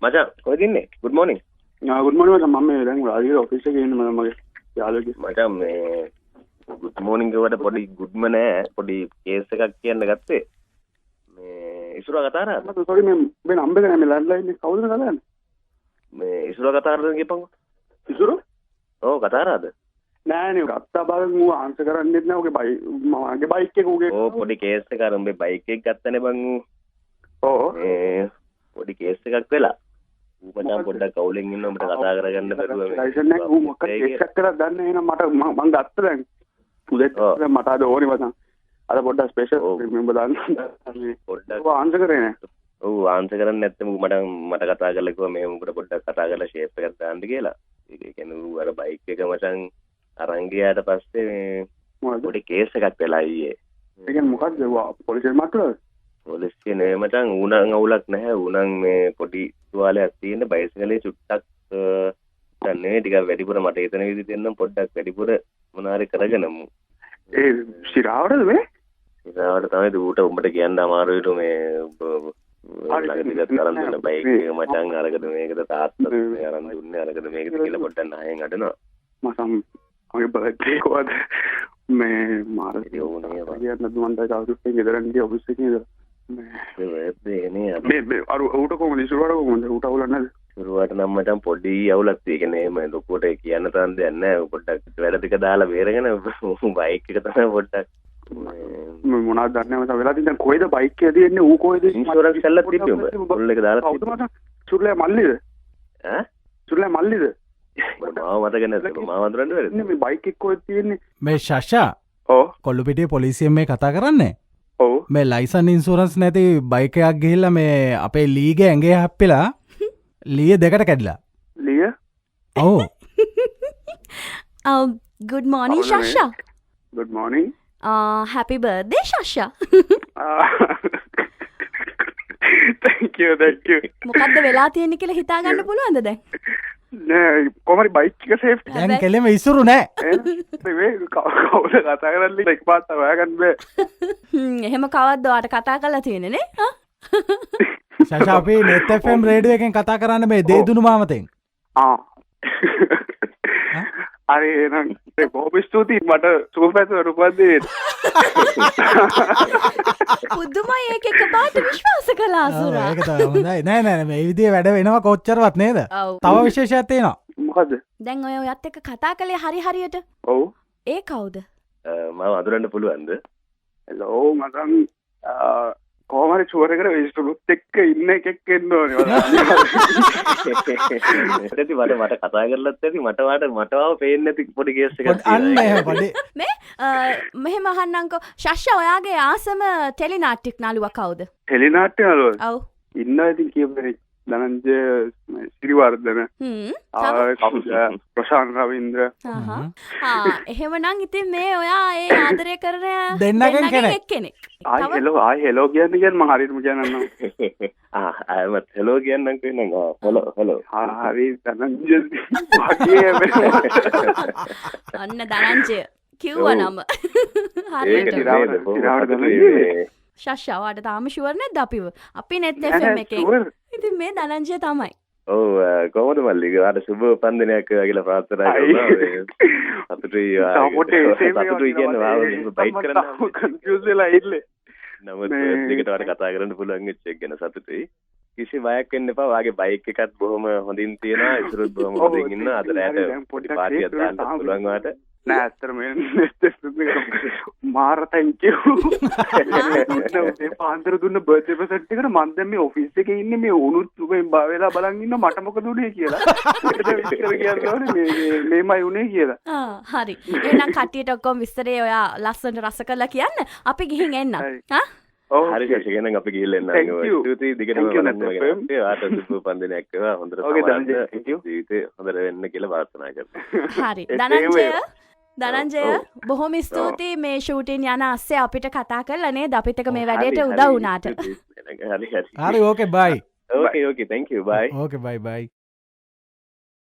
මචං කොහෙද ඉන්නේ? good morning. good morning මචං. මම දැන් රාජීව ඔෆිස් එකේ ඉන්නේ මගේ යාළුවෙක්. මචං මේ good morning කියවට පොඩි goodම නෑ. පොඩි කේස් එකක් කියන්න ගත්තේ. මේ ඉසුරා කතා කරා. මම sorry මේ නම්බර් එක නෑ මේ ලෑන්ඩ්ලයින් එක කවුද කතා කරන්නේ? මේ ඉසුරා කතා කරලා කියපන්කො. ඉසුරු? ඔව් කතා කරාද? නෑ නේ ගත්තා බලන් ඌ ආන්සර් කරන්නේත් නෑ. ඔගේ මගේ බයික් එක ඌගේ. ඔව් පොඩි කේස් එකක් අර උඹේ බයික් එක ගත්තනේ බං ඌ. ඔව්. පොඩි කේස් එකක් වෙලා. ඌ මචං පොඩ්ඩක් කවුලෙන් ඉන්න උඹට කතා කරගන්න බැරුව මේ. ලයිසන් එක ඌ මොකක්ද කේස් එකක් කරලා දන්නේ එහෙනම් මම ගත්තා දැන්. පුදෙත් මට අද ඕනේ මචං. අර පොඩ්ඩක් ස්පෙෂල් මෙම්බර් දාන්න. පොඩ්ඩක් ආන්සර් කරේ නෑ. ඔව් ආන්සර් කරන්නේ නැත්නම් මට කතා කරලා කිව්වා මේ උඹට පොඩ්ඩක් කතා කරලා ෂේප් එකක් දාන්න කියලා. ඒ කියන්නේ ඌ අර බයික් එක මචං අරන් ගියාට පස්සේ මේ පොඩි කේස් එකක් වෙලා ඊයේ. ඒ කියන්නේ මොකද්ද පොලිසියෙන් මට්ටුවද? පොලිසිය නේ මචං ඌනම් අවුලක් නැහැ. ඌනම් මේ පොඩි තුවාලයක් තියෙන බයිසිකලේ චුට්ටක් දන්නේ ටිකක් වැඩිපුර මට හිතන විදිහට දෙන්නම් පොඩ්ඩක් වැඩිපුර මොනාරි කරගෙනමු. ඒ සිරාවටද මේ? සිරාවට තමයි ඌට උඹට කියන්න අමාරුයිලු මේ ළඟදිත් අරන් දුන්න බයික් එක මචං අරකට මේකද තාත්තා අරන් දුන්නේ අරකට මේකද කියලා පොඩ්ඩක් නහයෙන් අඩනවා. මසම් මගේ බර්ත්ඩේ කොහොමද මේ මාර ඕනේ කියන්න දුමන්ට කවුරුත් ගෙදරින් ගිය ඔෆිස් එකේ ඉඳලා මේ බර්ත්ඩේ නේ මේ අර ඌට කොහොමද ඉස්සරහට කොහොමද ඌට අවුලක් නැද්ද? ඉස්සරහට නම් මචං පොඩි අවුලක් තියෙන්නේ මේ ලොකුවට කියන්න තරම් දෙයක් නැහැ. පොඩ්ඩක් වැඩ ටික දාලා බේරගෙන බයික් එක තමයි පොඩ්ඩක් මොනවද දන්නේ මම වෙලා තියෙන කොයිද බයික් එක තියෙන්නේ ඌ කොයිද ඉන්ෂුරන්ස් කරලා තිබ්බේ උඹ පොල් එක දාලා කවුද මට සුර්ලේ මල්ලිද ඈ සුර්ලේ මල්ලිද මාව මතක නැද්ද මාව වඳුරන්න බැරිද මේ බයික් එක කොහෙද තියෙන්නේ මේ ශෂා ඔව් කොල්ලුපිටියේ පොලිසියෙන් මේ කතා කරන්නේ ඔව් මේ ලයිසන් ඉන්ෂුරන්ස් නැති බයික් එකක් ගිහිල්ලා මේ අපේ ලීගේ ඇඟේ හැප්පිලා ලීය දෙකට කැඩිලා ලීය ඔව් good morning Shasha. good morning happy birthday Shasha. thank you මොකද්ද වෙලා තියෙන්නේ කියලා හිතා ගන්න පුළුවන්ද දැන්? නෑ කොහමද බයික් එක සේෆ් දැන් කෙලෙම ඉසුරු නෑ මේ කවුද කතා කරන්නේ එකපාරට හොයාගන්න බෑ එහෙම කවද්ද ඔයාට කතා කරලා තියෙන්නේ නේ? ශෂා අපි net fm රේඩියෝ එකෙන් කතා කරන්න මේ දේදුණු මාමතෙන් අरे එහෙනම් බොහොම ස්තුතියි මට සුබපැතුම් උපන්දිනේ පුදුමයි ඒක එකපාරට විශ්වාස කළා අසුරා. ඒක තමයි හොඳයි නෑ නෑ මේ විදිහේ වැඩ වෙනවා කොච්චරවත් නේද? තව විශේෂයක් තියෙනවා. මොකද්ද? දැන් ඔය ඔයත් එක්ක කතා කළේ හරියට. ඔව්. ඒ කවුද? මාව අඳුරන්න පුළුවන්ද? හෙලෝ මචං කොහොම හරි ෂුවර් එකට ඉස්ටුලුත් එක්ක ඉන්න එකෙක් එන්න ඕනේ. ඇති මට කතා කරලත් ඇති මටවාව පේන්නේ නැති පොඩි කේස් එකක් අන්න එහෙම පොඩි මේ මෙහෙම අහන්නම්කෝ ශෂ්‍ය ඔයාගේ ආසම ටෙලිනාට්‍යයක් නළුවා කවුද? ටෙලිනාට්‍ය නළුවා? ඔව්. ඉන්නවා ඉතින් කියපේ ධනංජය සිරිවර්ධන කවුද ප්‍රශාන්ත රවීන්ද්‍ර එහෙමනම් ඉතින් මේ ඔයා ඒ ආදරය කරන දෙන්නගෙන් කෙනෙක්. ආයි හෙලෝ කියන්නේ මම හරියටම කියන්නම්. ආයෙත් හෙලෝ කියන්නම් කියනනම් හෙලෝ හරි ධනංජය වගේ අන්න ධනංජය කිව්වා නම. හරියට ශෂ්‍ය ඔයාට තාම ෂුවර් නැද්ද අපිව? අපි net fm එකේ. ඉතින් මේ ධනංජය තමයි. ඔව් කොහොමද මල්ලි ඔයාට සුබ උපන්දිනයක් කියලා ප්‍රාර්ථනා කරනවා. සතුටුයි කියන්නේ වාව බයිට් කරන්න කන්ෆියුස් වෙලා ඉන්නේ. නමුත් දෙකට වඩා කතා කරන්න පුළුවන් වෙච්ච එක ගැන සතුටුයි. කිසි බයක් වෙන්න එපා. වාගේ බයික් එකත් බොහොම හොඳින් තියෙනවා. ඉතුරුත් බොහොම හොඳින් ඉන්න. අද රැට පොඩි පාටියක් දාන්න පුළුවන් වාට. නෑ ඇත්තටම මාර thank you. මේ පාන්දර දුන්න බර්ත්ඩේ ප්‍රසන්ට් එකට මම දැන් මේ ඔෆිස් එකේ ඉන්නේ මේ උණුත් මේ වෙලා බලන් ඉන්න මට මොකද උනේ කියලා. ඒකට විස්තර කියන්න ඕනේ මේමයි උනේ කියලා. හරි. එහෙනම් කට්ටියට ඔක්කොම විස්තරේ ඔයා ලස්සනට රස කරලා කියන්න. අපි ගිහින් එන්න. හරි ශෂිකෙන් අපි ගිහින් එන්න. ස්තුතියි දිගටම බලන්න. ආට සුබ උපන්දිනයක් වේවා. හොඳට ජීවිතේ හොඳට වෙන්න කියලා ප්‍රාර්ථනා කරනවා. හරි. ධනංජය බොහොම ස්තුතියි මේ ෂූටින් යන අස්සේ අපිට කතා කරලා නේද අපිට මේ වැඩේට උදව් වුණාට. හරි හරි ඕකේ බයි. okay thank you bye. okay bye bye.